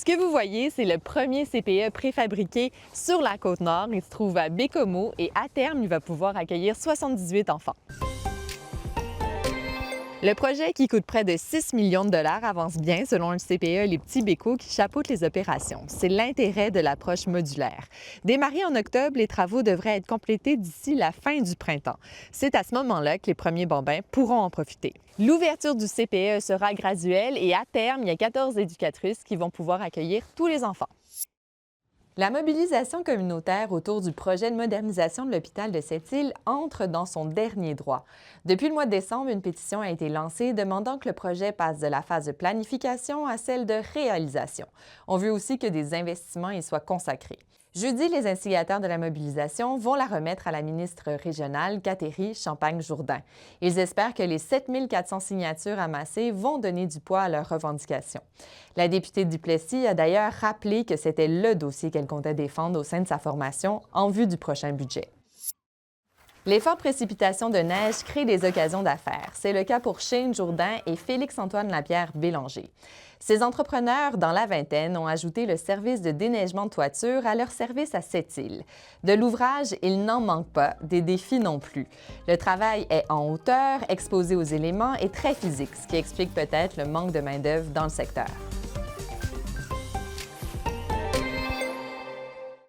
Ce que vous voyez, c'est le premier CPE préfabriqué sur la Côte-Nord. Il se trouve à Bécomo et à terme, il va pouvoir accueillir 78 enfants. Le projet, qui coûte près de 6 millions de dollars, avance bien selon le CPE Les Petits Bécots qui chapeaute les opérations. C'est l'intérêt de l'approche modulaire. Démarrés en octobre, les travaux devraient être complétés d'ici la fin du printemps. C'est à ce moment-là que les premiers bambins pourront en profiter. L'ouverture du CPE sera graduelle et à terme, il y a 14 éducatrices qui vont pouvoir accueillir tous les enfants. La mobilisation communautaire autour du projet de modernisation de l'hôpital de Sept-Îles entre dans son dernier droit. Depuis le mois de décembre, une pétition a été lancée demandant que le projet passe de la phase de planification à celle de réalisation. On veut aussi que des investissements y soient consacrés. Jeudi, les instigateurs de la mobilisation vont la remettre à la ministre régionale, Catherine Champagne-Jourdain. Ils espèrent que les 7 400 signatures amassées vont donner du poids à leurs revendications. La députée Duplessis a d'ailleurs rappelé que c'était le dossier qu'elle comptait défendre au sein de sa formation en vue du prochain budget. Les fortes précipitations de neige créent des occasions d'affaires. C'est le cas pour Shane Jourdain et Félix-Antoine Lapierre-Bélanger. Ces entrepreneurs, dans la vingtaine, ont ajouté le service de déneigement de toiture à leur service à Sept-Îles. De l'ouvrage, il n'en manque pas, des défis non plus. Le travail est en hauteur, exposé aux éléments et très physique, ce qui explique peut-être le manque de main-d'œuvre dans le secteur.